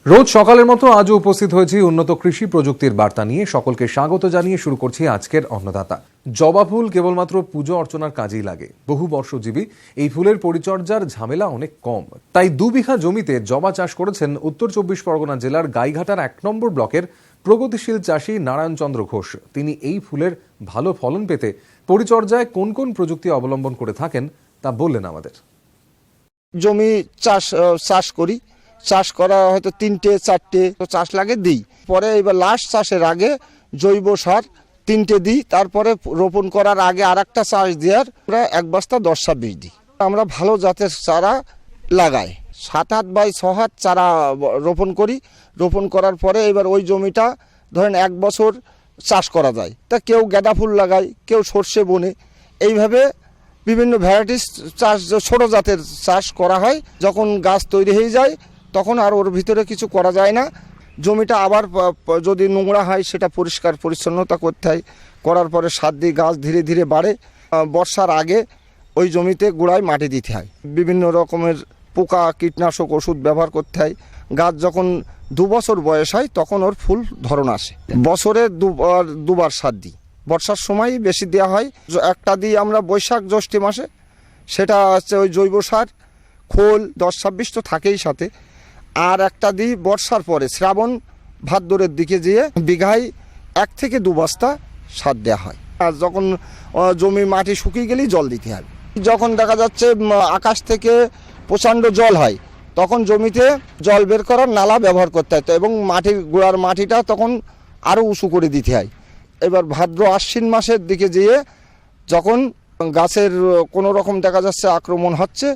রোজ সকালের মতো আজও উপস্থিত হয়েছি উন্নত কৃষি প্রযুক্তির বার্তা নিয়ে। সকলকে স্বাগত জানিয়ে শুরু করছি আজকের অন্নদাতা। জবা ফুল কেবলমাত্র পুজো অর্চনার কাজেই লাগে। বহু বর্ষজীবী এই ফুলের পরিচর্যার ঝামেলা অনেক কম। তাই 2 বিঘা জমিতে জবা চাষ করেছেন উত্তর 24 পরগনা জেলার গাইঘাটার 1 নম্বর ব্লকের প্রগতিশীল চাষী নারায়ণ চন্দ্র ঘোষ। তিনি এই ফুলের ভালো ফলন পেতে পরিচর্যায় কোন কোন প্রযুক্তি অবলম্বন করে থাকেন তা বললেন আমাদের। জমি চাষ করি, চাষ করা হয়তো 3টে 4টে চাষ লাগে দিই। পরে এবার লাস্ট চাষের আগে জৈব সার 3টে দিই। তারপরে রোপণ করার আগে আরেকটা চাষ দেওয়ার আমরা 1 বস্তা 10-26 দিই। আমরা ভালো জাতের চারা লাগাই, 7 বাই 6 হাত চারা রোপণ করি। রোপণ করার পরে এবার ওই জমিটা ধরেন 1 বছর চাষ করা যায়। তা কেউ গাঁদা ফুল লাগায়, কেউ সর্ষে বনে, এইভাবে বিভিন্ন ভ্যারাইটিস চাষ, ছোট জাতের চাষ করা হয়। যখন গাছ তৈরি হয়ে যায় তখন আর ওর ভিতরে কিছু করা যায় না। জমিটা আবার যদি নোংরা হয় সেটা পরিষ্কার পরিচ্ছন্নতা করতে হয়। করার পরে সার দিয়ে গাছ ধীরে ধীরে বাড়ে। বর্ষার আগে ওই জমিতে গোড়ায় মাটি দিতে হয়। বিভিন্ন রকমের পোকা কীটনাশক ওষুধ ব্যবহার করতে হয়। গাছ যখন 2 বছর বয়স হয় তখন ওর ফুল ধরন আসে। বছরে দুবার সার দিই। বর্ষার সময় বেশি দেওয়া হয়। একটা দিই আমরা বৈশাখ জ্যৈষ্ঠ মাসে, সেটা হচ্ছে ওই জৈব সার, খোল 10-26 তো থাকেই সাথে। আর একটা দিই বর্ষার পরে শ্রাবণ ভাদ্রের দিকে যেয়ে বিঘায় 1 থেকে 2 বস্তা সার দেওয়া হয়। আর যখন জমি মাটি শুকিয়ে গেলেই জল দিতে হবে। যখন দেখা যাচ্ছে আকাশ থেকে প্রচণ্ড জল হয় তখন জমিতে জল বের করার নালা ব্যবহার করতে হয়, এবং মাটির গোড়ার মাটিটা তখন আরও উঁচু করে দিতে হয়। এবার ভাদ্র আশ্বিন মাসের দিকে যেয়ে যখন গাছের কোনো রকম দেখা যাচ্ছে আক্রমণ হচ্ছে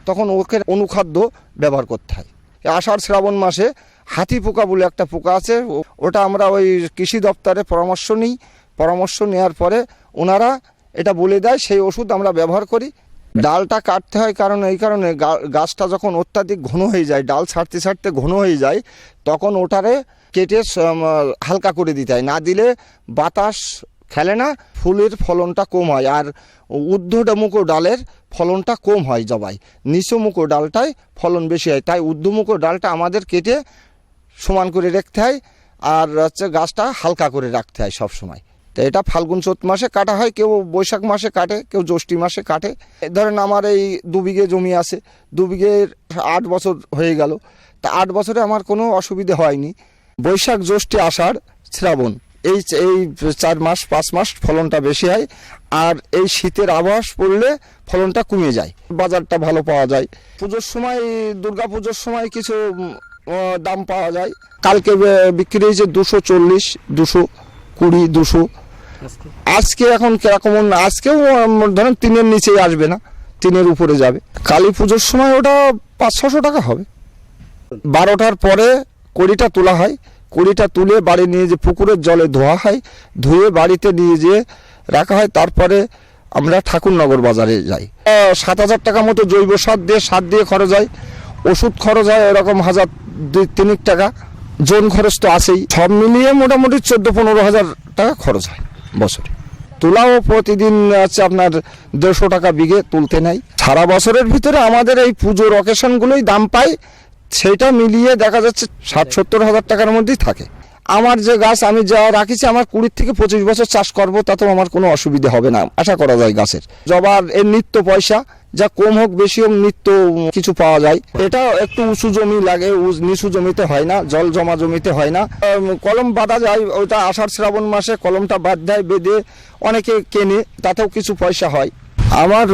তখন ওকে অনুখাদ্য ব্যবহার করতে হয়। আষাঢ় শ্রাবণ মাসে হাতি পোকা বলে একটা পোকা আছে, ওটা আমরা ওই কৃষি দপ্তরে পরামর্শ নিই। পরামর্শ নেওয়ার পরে ওনারা এটা বলে দেয়, সেই ওষুধ আমরা ব্যবহার করি। ডালটা কাটতে হয় কারণ এই কারণে গাছটা যখন অত্যাধিক ঘন হয়ে যায়, ডাল ছাড়তে ছাড়তে ঘন হয়ে যায়, তখন ওটারে কেটে হালকা করে দিতে হয়। না দিলে বাতাস খেলে না, ফুলের ফলনটা কম হয়। আর ঊর্ধ্বমুখো ডালের ফলনটা কম হয় জবাই, নিচুমুখো ডালটায় ফলন বেশি হয়। তাই ঊর্ধ্বমুখো ডালটা আমাদের কেটে সমান করে রাখতে হয়, আর হচ্ছে গাছটা হালকা করে রাখতে হয় সব সময়। তো এটা ফাল্গুন চৈত মাসে কাটা হয়, কেউ বৈশাখ মাসে কাটে, কেউ জ্যৈষ্ঠী মাসে কাটে। ধরেন আমার এই 2 বিঘে জমি আছে, 2 বিঘের 8 বছর হয়ে গেল। তা 8 বছরে আমার কোনো অসুবিধে হয়নি। বৈশাখ জ্যৈষ্ঠী আষাঢ় শ্রাবণ এই 4 মাস 5 মাস ফলনটা বেশি হয়। আর এই শীতের আবহাওয়া পড়লে ফলনটা কমে যায়, বাজারটা ভালো পাওয়া যায়। পুজোর সময়, দুর্গা পুজোর সময় কিছু দাম পাওয়া যায়। কালকে বিক্রি হয়েছে 240, 220, 200। আজকে এখন কিরকম, আজকেও ধরেন 3-এর নিচেই আসবে না, 3-এর উপরে যাবে। কালী পুজোর সময় ওটা 500-600 টাকা হবে। 12টার পরে কড়িটা তোলা হয়। কড়িটা তুলে বাড়ি নিয়ে যে পুকুরের জলে ধোয়া হয়, ধুয়ে বাড়িতে নিয়ে যেয়ে রাখা হয়। তারপরে আমরা ঠাকুরনগর বাজারে যাই। 7,000 টাকা মতো জৈব সার দিয়ে খরচ হয়। ওষুধ খরচ হয় এরকম 1,000-2-3 টাকা। জোন খরচ তো আছেই। সব মিলিয়ে মোটামুটি 14-15 হাজার টাকা খরচ হয় বছরে। তুলাও প্রতিদিন আছে আপনার 150 টাকা বিঘে তুলতে নেয়। সারা বছরের ভিতরে আমাদের এই পুজোর অকেশনগুলোই দাম পায়, সেটা মিলিয়ে দেখা যাচ্ছে 60-70 হাজার টাকার মধ্যেই থাকে। আমার যে গাছ আমি যা রাখিছি, আমার 20 থেকে 25 বছর চাষ করবো, তাতেও আমার কোনো অসুবিধা হবে না আশা করা যায়। গাছের জবার এর নিত্য পয়সা, যা কম হোক বেশি হোক নিত্য কিছু পাওয়া যায়। এটা একটু উঁচু জমি লাগে, নিচু জমিতে হয় না, জল জমা জমিতে হয় না। কলম বাঁধা যায়, ওটা আষাঢ় শ্রাবণ মাসে কলমটা বাঁধ দেয়, বেঁধে অনেকে কেনে, তাতেও কিছু পয়সা হয়। আমার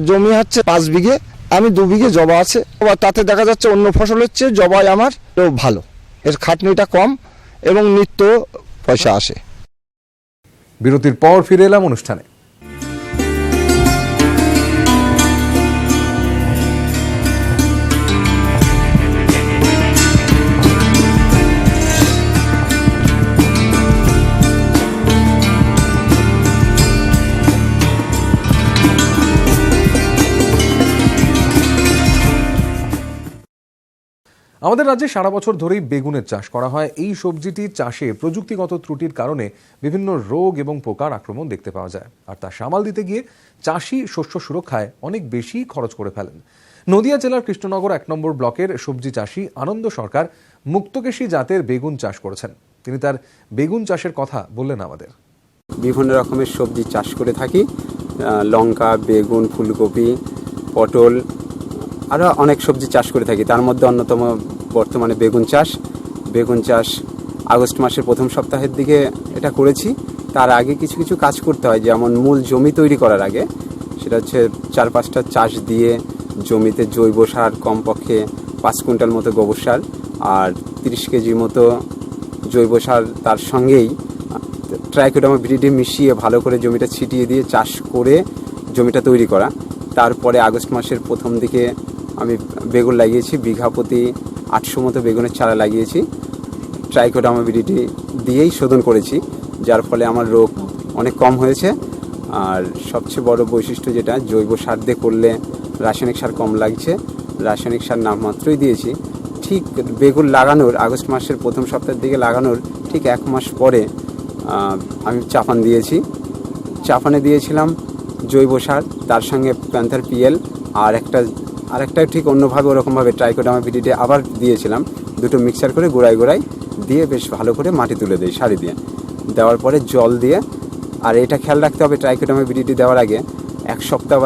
জমি হচ্ছে 5 বিঘে, আমি 2 বিঘে জবা আছে। তাতে দেখা যাচ্ছে অন্য ফসল হচ্ছে, জবাই আমার ভালো, এর খাটনিটা কম এবং নিত্য পয়সা আসে। বিরতির পর ফিরে এলাম অনুষ্ঠানে। আমাদের রাজ্যে সারা বছর ধরেই বেগুনের চাষ করা হয়। এই সবজিটি চাষে প্রযুক্তিগত ত্রুটির কারণে বিভিন্ন রোগ এবং পোকার আক্রমণ দেখতে পাওয়া যায়, আর তা সামাল দিতে গিয়ে চাষি শস্য সুরক্ষায় অনেক বেশি খরচ করে ফেলেন। নদিয়া জেলার কৃষ্ণনগর 1 নম্বর ব্লকের সবজি চাষি আনন্দ সরকার মুক্তকেশী জাতের বেগুন চাষ করেছেন। তিনি তার বেগুন চাষের কথা বললেন আমাদের। বিভিন্ন রকমের সবজি চাষ করে থাকি, লঙ্কা, বেগুন, ফুলকপি, পটল, আরও অনেক সবজি চাষ করে থাকি। তার মধ্যে অন্যতম বর্তমানে বেগুন চাষ আগস্ট মাসের প্রথম সপ্তাহের দিকে এটা করেছি। তার আগে কিছু কিছু কাজ করতে হয়, যেমন মূল জমি তৈরি করার আগে সেটা হচ্ছে 4-5টা চাষ দিয়ে জমিতে জৈব সার কমপক্ষে 5 কুইন্টাল মতো গোবর সার আর 30 কেজি মতো জৈব সার, তার সঙ্গেই ট্রাইকোডার্মা ভিরিডি মিশিয়ে ভালো করে জমিটা ছিটিয়ে দিয়ে চাষ করে জমিটা তৈরি করা। তারপরে আগস্ট মাসের প্রথম দিকে আমি বেগুন লাগিয়েছি, বিঘা প্রতি 800 মতো বেগুনের চারা লাগিয়েছি। ট্রাইকোডার্মা ভিরিডি দিয়েই শোধন করেছি, যার ফলে আমার রোগ অনেক কম হয়েছে। আর সবচেয়ে বড় বৈশিষ্ট্য যেটা, জৈব সার দিয়ে করলে রাসায়নিক সার কম লাগছে। রাসায়নিক সার নামমাত্রই দিয়েছি। ঠিক বেগুন লাগানোর আগস্ট মাসের প্রথম সপ্তাহের দিকে লাগানোর ঠিক 1 মাস পরে আমি চাপান দিয়েছি। চাপানে দিয়েছিলাম জৈব সার, তার সঙ্গে প্যান্থার পিএল আর একটা ঠিক অন্যভাবে ওরকমভাবে ট্রাইকোডার্মা ভিরিডি আবার দিয়েছিলাম। দুটো মিক্সার করে গোড়ায় দিয়ে বেশ ভালো করে মাটি তুলে দিই সারি দিয়ে। দেওয়ার পরে জল দিয়ে, আর এটা খেয়াল রাখতে হবে ট্রাইকোডার্মা ভিরিডি দেওয়ার আগে 1 সপ্তাহ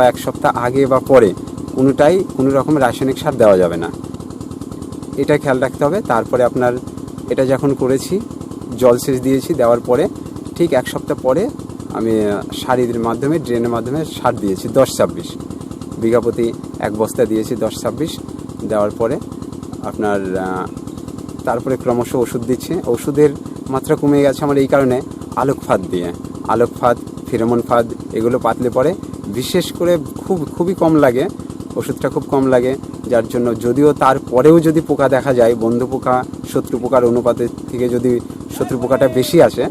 আগে বা পরে কোনো রকম রাসায়নিক সার দেওয়া যাবে না, এটা খেয়াল রাখতে হবে। তারপরে আপনার এটা যখন করেছি, জলসেচ দিয়েছি, দেওয়ার পরে ঠিক 1 সপ্তাহ পরে আমি সারির মাধ্যমে, ড্রেনের মাধ্যমে সার দিয়েছি 10-26 বিঘা প্রতি 1 বস্তা দিয়েছি 10-26 দেওয়ার পরে আপনার তারপরে ক্রমশ ওষুধ দিচ্ছে। ওষুধের মাত্রা কমে গেছে আমার এই কারণে, আলোক ফাঁদ, ফেরোমন ফাঁদ এগুলো পাতলে পরে বিশেষ করে খুবই কম লাগে, ওষুধটা খুব কম লাগে। যার জন্য যদিও তারপরেও যদি পোকা দেখা যায়, বন্ধু পোকা শত্রু পোকার অনুপাতের থেকে যদি শত্রু পোকাটা বেশি আসে,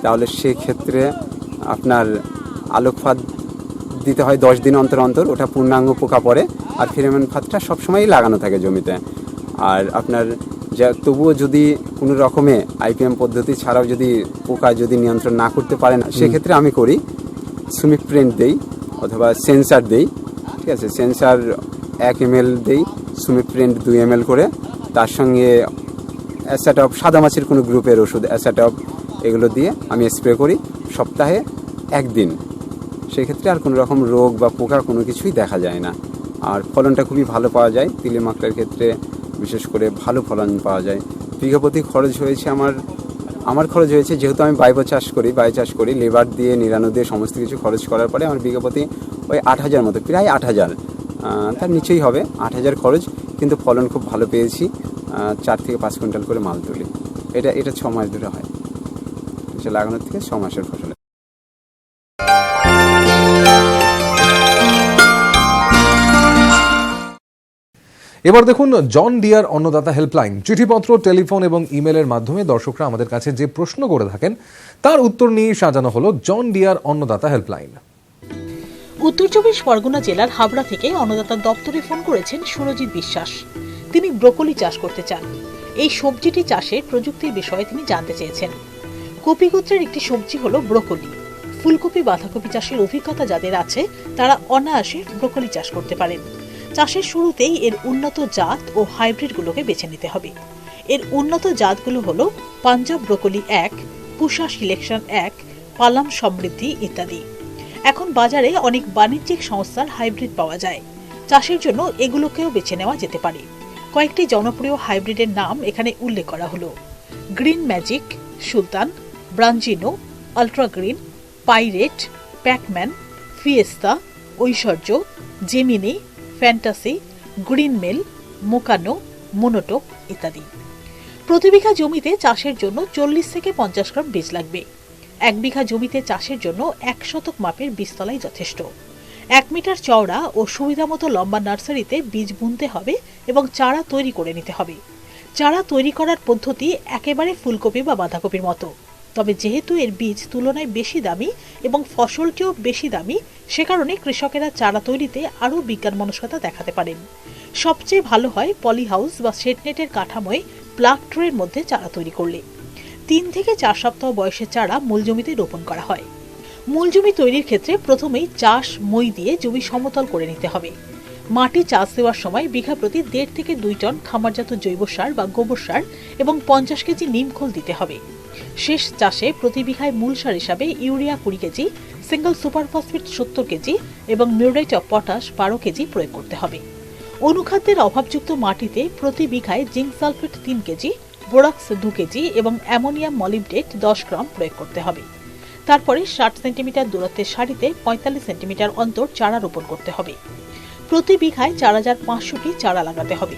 তাহলে সেক্ষেত্রে আপনার আলোক ফাঁদ দিতে হয় 10 দিন অন্তর, ওটা পূর্ণাঙ্গ পোকা পড়ে। আর ফেরোমন ফাঁদটা সবসময়ই লাগানো থাকে জমিতে। আর আপনার তবুও যদি কোনো রকমে আইপিএম পদ্ধতি ছাড়াও যদি পোকা নিয়ন্ত্রণ না করতে পারে না, সেক্ষেত্রে আমি করি সুমিপ্রেন্ট দেই অথবা সেন্সার দেই। ঠিক আছে, সেন্সার 1 ml দেই, সুমিপ্রেন্ট 2 ml করে, তার সঙ্গে অ্যাসাটপ, সাদামাছির কোনো গ্রুপের ওষুধ অ্যাসাটপ, এগুলো দিয়ে আমি স্প্রে করি সপ্তাহে 1 দিন। সেক্ষেত্রে আর কোনো রকম রোগ বা পোকা কোনো কিছুই দেখা যায় না। আর ফলনটা খুবই ভালো পাওয়া যায়। তিলে মাকড়ার ক্ষেত্রে বিশেষ করে ভালো ফলন পাওয়া যায়। বিঘা প্রতি খরচ হয়েছে আমার খরচ হয়েছে, যেহেতু আমি বাই চাষ করি, লেবার দিয়ে, নিরানো দিয়ে সমস্ত কিছু খরচ করার পরে আমার বিঘা প্রতি ওই 8,000 মতো, প্রায় 8,000, তার নিচেই হবে 8,000 খরচ। কিন্তু ফলন খুব ভালো পেয়েছি, 4 থেকে 5 কুইন্টাল করে মাল তুলি। এটা 6 মাস ধরে হয়, লাগানোর থেকে 6 মাসের ফসল। এবার দেখুন জন ডিয়ার অন্নদাতা হেল্পলাইন। চিঠিপত্র, টেলিফোন এবং ইমেলের মাধ্যমে দর্শকরা আমাদের কাছে যে প্রশ্ন করে থাকেন তার উত্তর নিয়ে সাজানো হলো জন ডিয়ার অন্নদাতা হেল্পলাইন। উত্তর 24 পরগনা জেলার হাবড়া থেকে অন্নদাতা দপ্তরে ফোন করেছেন সুরজিৎ বিশ্বাস। তিনি ব্রোকলি চাষ করতে চান। এই সবজিটি চাষের প্রযুক্তির বিষয়ে তিনি জানতে চেয়েছেন। কপি গোত্রের একটি সবজি হলো ব্রোকলি। ফুলকপি, বাঁধাকপি চাষের অভিজ্ঞতা যাদের আছে তারা অনায়াসে ব্রোকলি চাষ করতে পারেন। চাষের শুরুতেই এর উন্নত জাত ও হাইব্রিডগুলোকে বেছে নিতে হবে। এর উন্নত জাতগুলো হলো পাঞ্জাব ব্রোকলি 1, পুষা সিলেকশন 1, পালাম সমৃদ্ধি ইত্যাদি। এখন বাজারে অনেক বাণিজ্যিক সংস্থার হাইব্রিড পাওয়া যায়। চাষের জন্য এগুলোকেও বেছে নেওয়া যেতে পারে। কয়েকটি জনপ্রিয় হাইব্রিডের নাম এখানে উল্লেখ করা হলো: গ্রিন ম্যাজিক, সুলতান, ব্রাঞ্জিনো, Ultra Green, Pirate, Pacman, Fiesta, Aishwarya, Gemini, Fantasy, Green Mail, মোকানো, মোনোটোপ ইত্যাদি। প্রতি বিঘা জমিতে চাষের জন্য 40 থেকে 50 গ্রাম বীজ লাগবে। 1 বিঘা জমিতে চাষের জন্য 1 শতক মাপের বীজতলাই যথেষ্ট। 1 মিটার চওড়া ও সুবিধামতো লম্বা নার্সারিতে বীজ বুনতে হবে এবং চারা তৈরি করে নিতে হবে। চারা তৈরি করার পদ্ধতি একেবারে ফুলকপি বা বাঁধাকপির মতো, তবে যেহেতু এর বীজ তুলনায় বেশি দামি এবং ফসলটিও বেশি দামি, সে কারণে কৃষকেরা চারা তৈরিতে আরও বিজ্ঞানমনস্কতা দেখাতে পারেন। সবচেয়ে ভালো হয় পলি হাউস বা শেডনেটের কাঠামোয় প্লাগ ট্রের মধ্যে চারা তৈরি করলে। 3 থেকে 4 সপ্তাহ বয়সের চারা মূল জমিতে রোপণ করা হয়। মূল জমি তৈরির ক্ষেত্রে প্রথমেই চাষ মই দিয়ে জমি সমতল করে নিতে হবে। মাটি চাষ দেওয়ার সময় বিঘা প্রতি 1.5 থেকে 2 টন খামারজাত জৈব সার বা গোবর সার এবং 50 কেজি নিমখোল দিতে হবে। শেষ চাষে প্রতি বিঘায় মূল সার হিসাবে urea 20 KG, single super phosphate 70 KG এবং মিউরেট অফ পটাশ 12 কেজি প্রয়োগ করতে হবে। অনুখাদ্যের অভাবযুক্ত মাটিতে প্রতি বিঘায় zinc sulphate 3 KG, borax 2 KG এবং অ্যামোনিয়াম মলিবডেট 10 গ্রাম প্রয়োগ করতে হবে। তারপরে 60 সেন্টিমিটার দূরত্বের সারিতে 45 সেন্টিমিটার অন্তর চারা রোপণ করতে হবে। প্রতি বিঘায় 4500টি চারা লাগাতে হবে।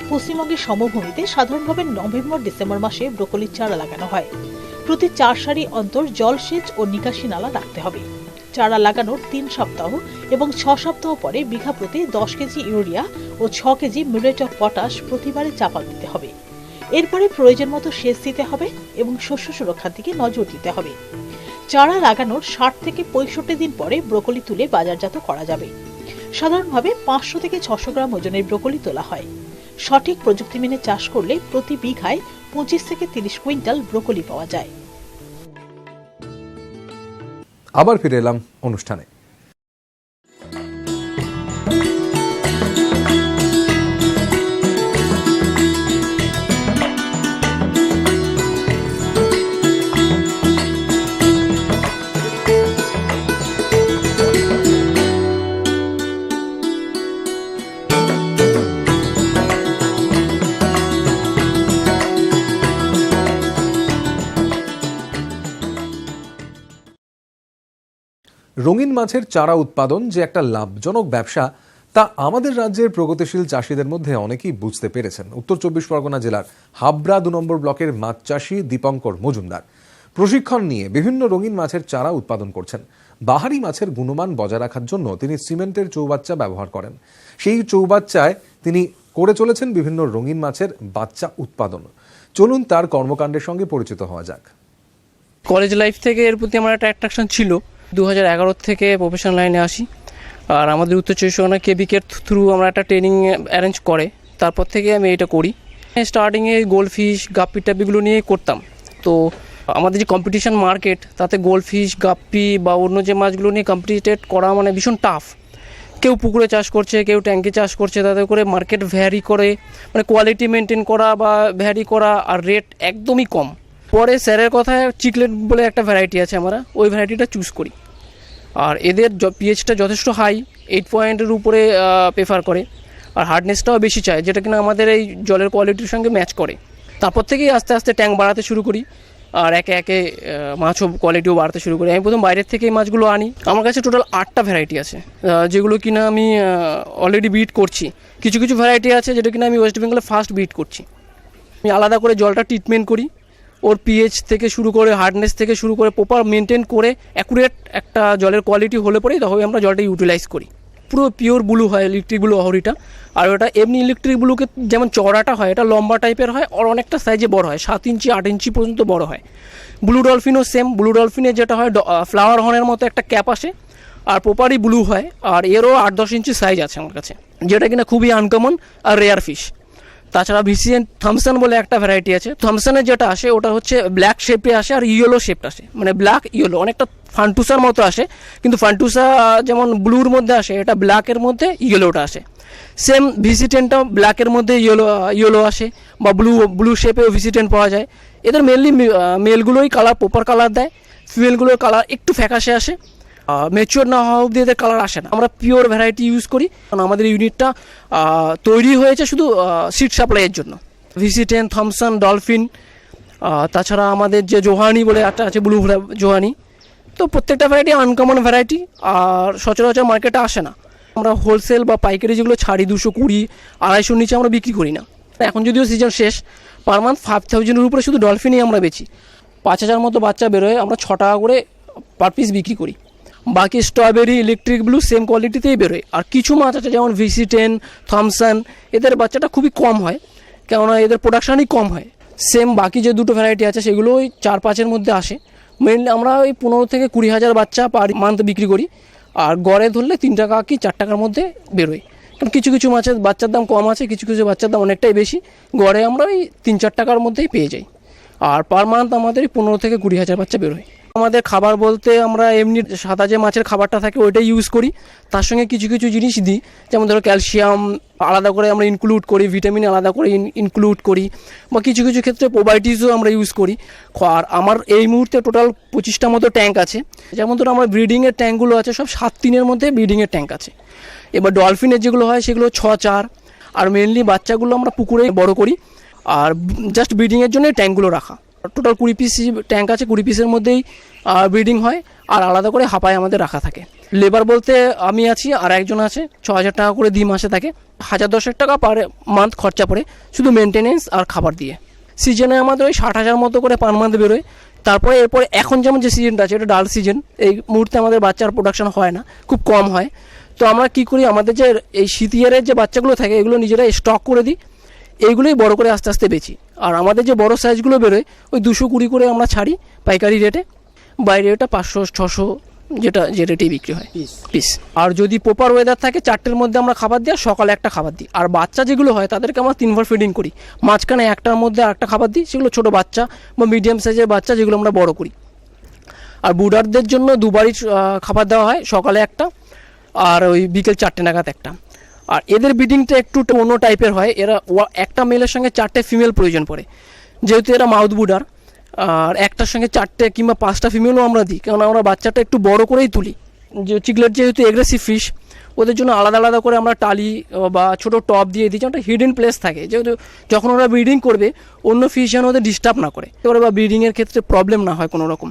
পশ্চিমবঙ্গের সমভূমিতে সাধারণভাবে নভেম্বর-ডিসেম্বর মাসে ব্রোকলির চারা লাগানো হয়। প্রতি 4 সারি অন্তর জলসেচ ও নিকাশি নালা রাখতে হবে। চারা লাগানোর 3 সপ্তাহ এবং 6 সপ্তাহ পরে বিঘা প্রতি 10 কেজি ইউরিয়া ও 6 কেজি মিউরেট অফ পটাশ প্রতিবারে চাপাল দিতে হবে। এরপরে প্রয়োজন মতো সেচ দিতে হবে এবং শস্য সুরক্ষার দিকে নজর দিতে হবে। চারা লাগানোর 60 থেকে 65 দিন পরে ব্রোকলি তুলে বাজারজাত করা যাবে। সাধারণভাবে 500 থেকে 600 গ্রাম ওজনের ব্রোকলি তোলা হয়। সঠিক প্রযুক্তি মেনে চাষ করলে প্রতি বিঘায় 25 থেকে 30 কুইন্টাল ব্রোকলি পাওয়া যায়। আবার ফিরে এলাম অনুষ্ঠানে। রঙিন মাছের চারা উৎপাদন যে একটা লাভজনক ব্যবসা তা আমাদের রাজ্যের প্রগতিশীল চাষিদের মধ্যে অনেকেই বুঝতে পেরেছেন। উত্তর 24 পরগনা জেলার হাবড়া 2 নম্বর ব্লকের মাছ চাষি দীপঙ্কর মজুমদার প্রশিক্ষণ নিয়ে বিভিন্ন রঙিন মাছের চারা উৎপাদন করছেন। বাহারি মাছের গুণমান বজায় রাখার জন্য তিনি সিমেন্টের চৌবাচ্চা ব্যবহার করেন। সেই চৌবাচ্চায় তিনি করে চলেছেন বিভিন্ন রঙিন মাছের বাচ্চা উৎপাদন। চলুন তার কর্মকাণ্ডের সঙ্গে পরিচিত হওয়া যাক। কলেজ লাইফ থেকে এর প্রতি আমার একটা অ্যাট্রাকশন ছিল। 2011 থেকে প্রফেশনাল লাইনে আসি। আর আমাদের উত্তর 24 পরগনা কেবিকের থ্রু আমরা একটা ট্রেনিং অ্যারেঞ্জ করে তারপর থেকে আমি এটা করি। স্টার্টিংয়ে গোল্ডফিশ গাপ্পি টাপ্পিগুলো নিয়েই করতাম। তো আমাদের যে কম্পিটিশন মার্কেট তাতে গোল্ডফিশ গাপ্পি বা অন্য যে মাছগুলো নিয়ে কম্পিটিটেড করা মানে ভীষণ টাফ। কেউ পুকুরে চাষ করছে, কেউ ট্যাঙ্কে চাষ করছে, তাতে করে মার্কেট ভ্যারি করে, মানে কোয়ালিটি মেনটেন করা বা ভ্যারি করা, আর রেট একদমই কম। পরে স্যারের কথায় চিকলেট বলে একটা ভ্যারাইটি আছে, আমরা ওই ভ্যারাইটিটা চুজ করি। আর এদের পিএইচটা যথেষ্ট হাই, 8 পয়েন্টের উপরে প্রেফার করে, আর হার্ডনেসটাও বেশি চায়, যেটা কিনা আমাদের এই জলের কোয়ালিটির সঙ্গে ম্যাচ করে। তারপর থেকেই আস্তে আস্তে ট্যাঙ্ক বাড়াতে শুরু করি, আর একে একে মাছও কোয়ালিটিও বাড়তে শুরু করি। আমি প্রথম বাইরের থেকে এই মাছগুলো আনি। আমার কাছে টোটাল 8টা ভ্যারাইটি আছে, যেগুলো কিনা আমি অলরেডি বিট করছি। কিছু কিছু ভ্যারাইটি আছে যেটা কিনা আমি ওয়েস্ট বেঙ্গলে ফার্স্ট বিট করছি। আমি আলাদা করে জলটা ট্রিটমেন্ট করি, ওর পিএইচ থেকে শুরু করে হার্ডনেস থেকে শুরু করে প্রপার মেনটেন করে অ্যাকুরেট একটা জলের কোয়ালিটি হলে পরেই তখন আমরা জলটা ইউটিলাইজ করি। পুরো পিওর ব্লু হয় ইলেকট্রিক ব্লু অহরিটা। আর ওটা এমনি ইলেকট্রিক ব্লুকে যেমন চড়াটা হয়, এটা লম্বা টাইপের হয়, আর অনেকটা সাইজে বড় হয়, 7 ইঞ্চি 8 ইঞ্চি পর্যন্ত বড় হয়। ব্লু ডলফিনও সেম। ব্লু ডলফিনের যেটা হয় ফ্লাওয়ার হর্নের মতো একটা ক্যাপ আসে, আর প্রপারই ব্লু হয়, আর এরও 8-10 ইঞ্চি সাইজ আছে আমার কাছে, যেটা কিনা খুবই আনকমন আর রেয়ার ফিশ। তাছাড়া ভিসিএন থমসন বলে একটা ভ্যারাইটি আছে। থমসনের যেটা আসে ওটা হচ্ছে ব্ল্যাক শেপে আসে আর ইয়েলো শেপটা আসে, মানে ব্ল্যাক ইয়েলো, অনেকটা ফান্টুসার মতো আসে, কিন্তু ফান্টুসা যেমন ব্লুর মধ্যে আসে, এটা ব্ল্যাকের মধ্যে ইয়েলোটা আসে। সেম ভিসিটেনটাও ব্ল্যাকের মধ্যে ইয়েলো আসে, বা ব্লু শেপেও ভিসিটেন পাওয়া যায়। এদের মেনলি মেলগুলোই কালার প্রপার কালার দেয়, ফিমেলগুলোর কালার একটু ফ্যাকাশে আসে। ম্যাচিওর না হওয়া অবধি এদের কালার আসে না। আমরা পিওর ভ্যারাইটি ইউজ করি, কারণ আমাদের ইউনিটটা তৈরি হয়েছে শুধু সিড সাপ্লাইয়ের জন্য। ভিসিটেন, থমসন, ডলফিন, তাছাড়া আমাদের যে জোহানি বলে একটা আছে ব্লু জোহানি। তো প্রত্যেকটা ভ্যারাইটি আনকমন ভ্যারাইটি, আর সচরাচর মার্কেটে আসে না। আমরা হোলসেল বা পাইকারি যেগুলো ছাড়ি 220, 250 নিচে আমরা বিক্রি করি না। এখন যদিও সিজন শেষ, পার মান্থ 5000-এর উপরে শুধু ডলফিনই আমরা বেচি। 5000 মতো বাচ্চা বেরোয়, আমরা 6 টাকা করে পার পিস বিক্রি করি। বাকি স্ট্রবেরি, ইলেকট্রিক ব্লু সেম কোয়ালিটিতেই বেরোয়। আর কিছু মাছ আছে যেমন ভিসিটেন, থমসন, এদের বাচ্চাটা খুবই কম হয়, কেননা এদের প্রোডাকশানই কম হয়। সেম বাকি যে দুটো ভ্যারাইটি আছে সেগুলো ওই 4-5-এর মধ্যে আসে। মেনলি আমরা ওই 15 থেকে 20 হাজার বাচ্চা পার মান্থ বিক্রি করি, আর গড়ে ধরলে 3 টাকা কি 4 টাকার মধ্যে বেরোয়। কারণ কিছু কিছু মাছের বাচ্চার দাম কম আছে, কিছু কিছু বাচ্চার দাম অনেকটাই বেশি। গড়ে আমরা ওই 3-4 টাকার মধ্যেই পেয়ে যাই। আর পার মান্থ আমাদের 15 থেকে 20 হাজার বাচ্চা বেরোয়। আমাদের খাবার বলতে আমরা এমনি সাদা যে মাছের খাবারটা থাকে ওইটাই ইউজ করি, তার সঙ্গে কিছু কিছু জিনিস দিই, যেমন ধরো ক্যালসিয়াম আলাদা করে আমরা ইনক্লুড করি, ভিটামিন আলাদা করে ইনক্লুড করি, বা কিছু কিছু ক্ষেত্রে প্রোবায়োটিক্সও আমরা ইউজ করি। আর আমার এই মুহূর্তে টোটাল 25টা মতো ট্যাঙ্ক আছে। যেমন ধরো আমার ব্রিডিংয়ের ট্যাঙ্কগুলো আছে সব 7-3-এর মধ্যে ব্রিডিংয়ের ট্যাঙ্ক আছে। এবার ডলফিনের যেগুলো হয় সেগুলো 6-4, আর মেনলি বাচ্চাগুলো আমরা পুকুরে বড় করি, আর জাস্ট ব্রিডিংয়ের জন্য ট্যাঙ্কগুলো রাখা। টোটাল 20 পিস ট্যাঙ্ক আছে, 20 পিসের মধ্যেই ব্রিডিং হয়, আর আলাদা করে হাঁপায় আমাদের রাখা থাকে। লেবার বলতে আমি আছি আর একজন আছে, 6,000 টাকা করে দিই মাসে থাকে। 1,010 টাকা পার মান্থ খরচা পড়ে শুধু মেনটেনেন্স আর খাবার দিয়ে। সিজনে আমাদের ওই 60,000 মতো করে পার মান্থ বেরোয়। তারপরে এরপরে এখন যেমন যে সিজনটা আছে এটা ডাল সিজন, এই মুহূর্তে আমাদের বাচ্চার প্রোডাকশন হয় না, খুব কম হয়। তো আমরা কি করি, আমাদের যে এই শীত ইয়ারের যে বাচ্চাগুলো থাকে এগুলো নিজেরা স্টক করে দিই, এইগুলোই বড় করে আস্তে আস্তে বেচি। আর আমাদের যে বড় সাইজগুলো বেরোয় ওই 220 করে আমরা ছাড়ি পাইকারি রেটে, বাইরে এটা 500-600 যেটা যে রেটেই বিক্রি হয় পিস। আর যদি প্রপার ওয়েদার থাকে 4টের মধ্যে আমরা খাবার দিই, আর সকালে একটা খাবার দিই। আর বাচ্চা যেগুলো হয় তাদেরকে আমরা 3 বার ফিডিং করি, মাঝখানে 1টার মধ্যে আরেকটা খাবার দিই, সেগুলো ছোটো বাচ্চা বা মিডিয়াম সাইজের বাচ্চা যেগুলো আমরা বড় করি। আর বুডারদের জন্য 2 বারই খাবার দেওয়া হয়, সকালে একটা আর ওই বিকেল 4টে নাগাদ একটা। আর এদের ব্রিডিংটা একটু অন্য টাইপের হয়, এরা একটা মেলের সঙ্গে 4টে ফিমেল প্রয়োজন পড়ে, যেহেতু এরা মাউথ বুডার। আর একটার সঙ্গে 4টে কিংবা 5টা ফিমেলও আমরা দিই, কারণ আমরা বাচ্চাটা একটু বড় করেই তুলি। যে চিকলেট যেহেতু এগ্রেসিভ ফিশ, ওদের জন্য আলাদা আলাদা করে আমরা টালি বা ছোটো টপ দিয়ে দিই, যেমন একটা হিডেন প্লেস থাকে, যেহেতু যখন ওরা ব্রিডিং করবে অন্য ফিশ যেন ওদের ডিস্টার্ব না করে, এবারে বা ব্রিডিংয়ের ক্ষেত্রে প্রবলেম না হয় কোনো রকম।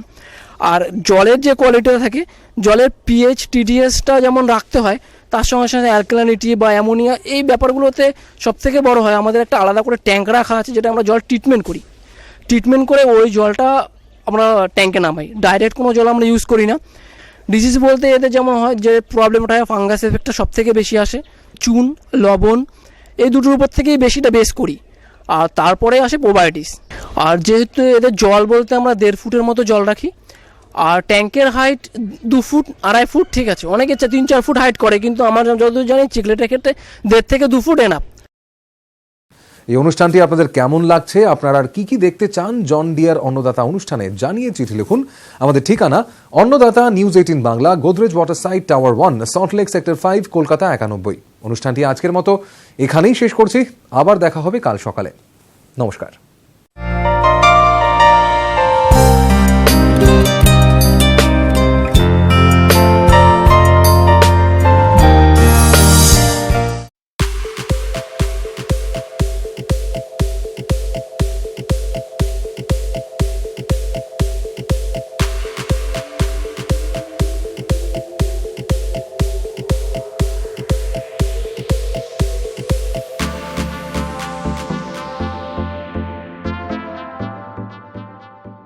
আর জলের যে কোয়ালিটিটা থাকে, জলের পিএইচ টিডিএসটা যেমন রাখতে হয়, তার সঙ্গে সঙ্গে অ্যালকালিনিটি বা অ্যামোনিয়া এই ব্যাপারগুলোতে সবথেকে বড় হয় আমাদের একটা আলাদা করে ট্যাঙ্ক রাখা আছে, যেটা আমরা জল ট্রিটমেন্ট করি। ট্রিটমেন্ট করে ওই জলটা আমরা ট্যাঙ্কে নামাই, ডাইরেক্ট কোনো জল আমরা ইউজ করি না। ডিজিজ বলতে এদের যেমন হয় যে প্রবলেমটা হয়, ফাঙ্গাস এফেক্টটা সবথেকে বেশি আসে, চুন লবণ এই দুটোর উপর থেকেই বেশিটা বেস করি। আর তারপরে আসে প্রোবায়োটিক্স। আর যেহেতু এদের জল বলতে আমরা 1.5 ফুটের মতো জল রাখি, আর ট্যাঙ্কের হাইট 2 ফুট 2.5 ফুট, ঠিক আছে, অনেকে 3-4 ফুট হাইট করে, কিন্তু আমার যতদূর জানি চিকলেটের ক্ষেত্রে 1.5 থেকে 2 ফুট এনাফ। এই অনুষ্ঠানটি আপনাদের কেমন লাগছে, আপনারা আর কি কি দেখতে চান জন ডিয়ার অন্নদাতা অনুষ্ঠানে জানিয়ে চিঠি লিখুন। আমাদের ঠিকানা অন্নদাতা news 18 Bangla, Godrej water side, tower 1, Salt Lake sector 5, Kolkata 91। অনুষ্ঠানটি আজকের মতো এখানেই শেষ করছি, আবার দেখা হবে কাল সকালে। নমস্কার।